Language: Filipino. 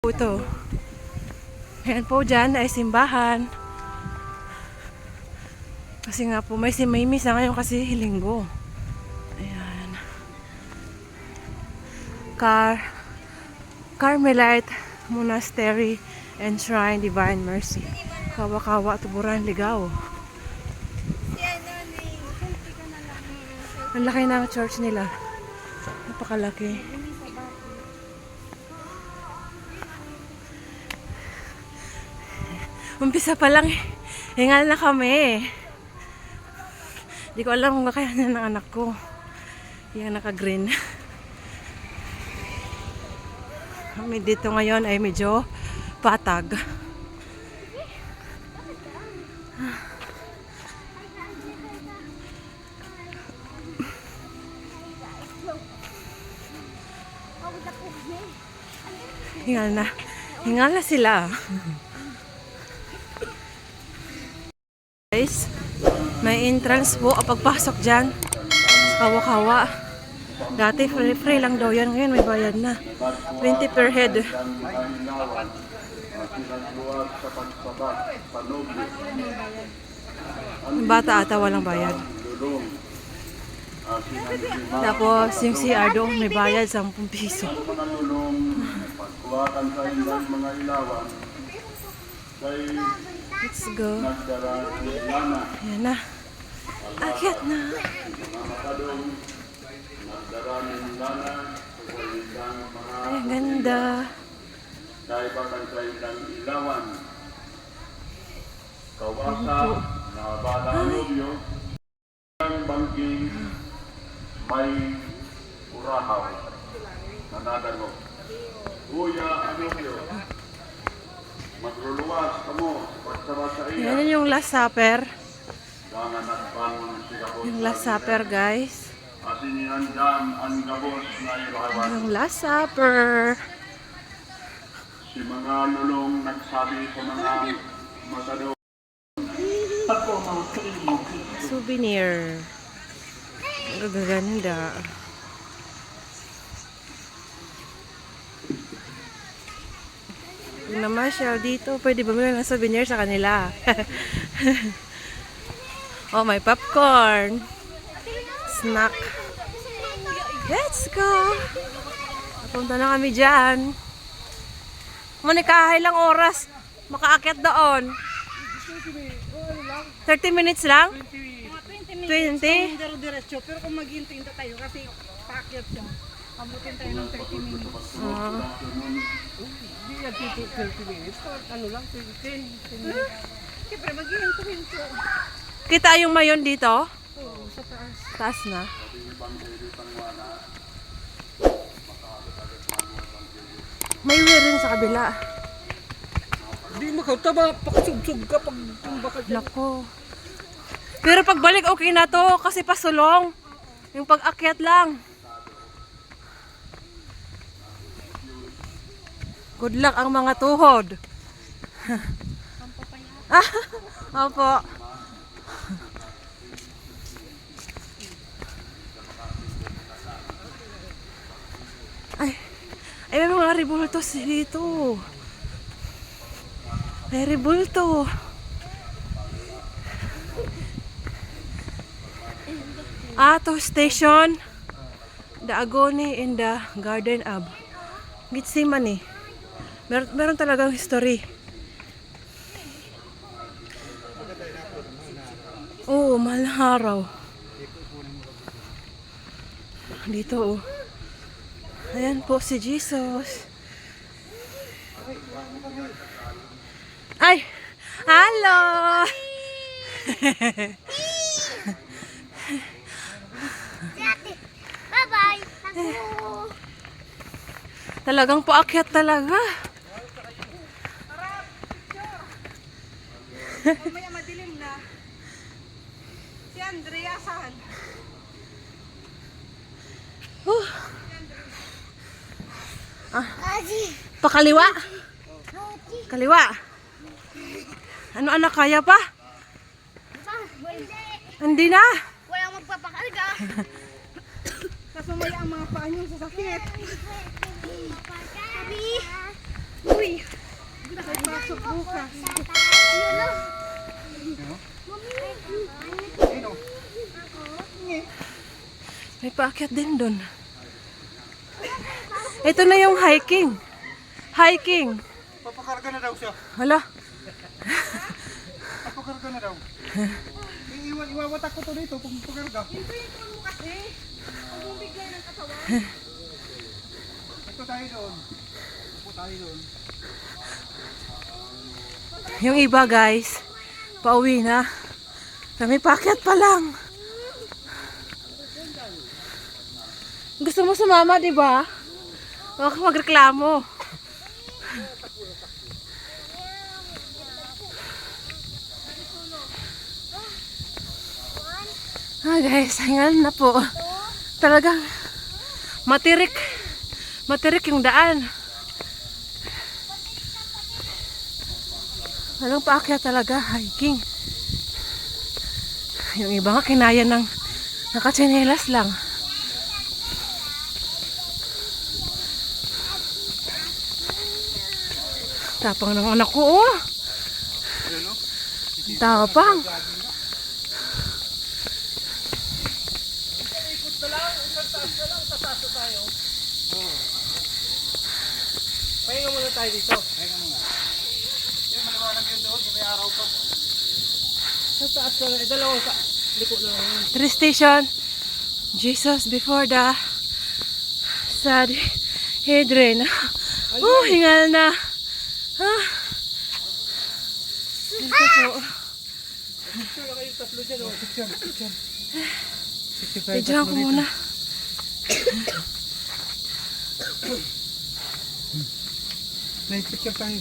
Ito. Ayan po, dyan ay simbahan. Kasi nga po, may misa ngayon kasi linggo. Ayan. Carmelite Monastery and Shrine Divine Mercy. Kawa-kawa, Tuburan, Ligaw. Ang laki ng church nila. Napakalaki. Umpisa pa lang, hingal na kami. Hindi ko alam kung kakayanan ng anak ko. Yung naka-green. Kami dito ngayon ay medyo patag. Hingal na sila. Guys, may entrance po pagpasok dyan sa Kawa-Kawa. Dati free lang daw yan, ngayon may bayad na 20 per head. Yung bata ata walang bayad. Tapos yung CR doon may bayad 10 piso. Let's go. Ayan na. Akyat na. Ay, ang ganda. May urahaw na nadago. Uya, ano yun? Magluluwas kamo pagsara sa iya. Yan yung Last Supper. Dangan at bangon siya po. Yung Last Supper, guys. Asin yan dyan ang gabos na irawan. Yung Last Supper. Si mga lulong nagsabi sa mga masado. Souvenir. Ang gaganda. Yung namasyal dito, pwede bumili ng souvenir sa kanila. Oh, may popcorn. Snack. Let's go! Napunta na kami dyan. Manikahay lang oras. Makaakyat doon. 30 minutes lang? 20? Diretso, pero kung maghintay tayo kasi paakyat siya. Abutin tayo ng 30 minutes. Hindi yan 30 minutes. Ano lang, 10 minutes. Siyempre, maghihintay-hinto. Kita yung mayon dito? Oo, sa taas. Taas na. May rin sa kabila. Hindi makataba, pakasubsub ka pag baka dyan. Nako. Pero pagbalik okay na to kasi pasulong. Yung pag-akyat lang. Good luck ang mga tuhod. Opo. Ay, may mga rebultos dito. May rebulto. To station. The Agone and the Garden Ab. Gitsimani. Meron talagang history. Oo, mahal na araw. Dito, oh. Ayan po si Jesus. Ay! Hello! Bye-bye! Talagang paakyat talaga. Mamaya madilim na. Si Andrea saan? Pakaliwa. Kaliwa. Ano anak, kaya pa? Hindi na. Walang magpapakarga. Tapos mamaya ang mga paa niyo sasakit. Sabi, pasok bukas. May paakyat din doon. Ito na yung hiking. Hiking. Papakarga na daw siya. Hala. Papakarga na daw. Iwawatak ko to dito kung pakarga. Mo kasi, ang bumigay ng katawan. Ito tayo doon. Upo tayo doon. Yung iba guys, pauwi na. Kami paakyat pa lang. Gusto mo sumama, di ba? Huwag kang magreklamo. Guys, hingal na po. Talagang matirik. Matirik yung daan. Walang paakyat talaga, hiking. Yung iba nga kinaya ng nakatsinelas lang. Tapang ng anak ko, oh. Tapang. Pahinga muna tayo dito. Pahinga muna. Yan, maliwanag yun doon. May araw pa. Sa taas ko lang. Dalawa ka. Liko lang yun. 3 station. Jesus before the sad Hedren. Hingal na. Ito po. Picture na kayo tatlo dyan. Oh. Picture. Pidyan ko muna. May picture tayo.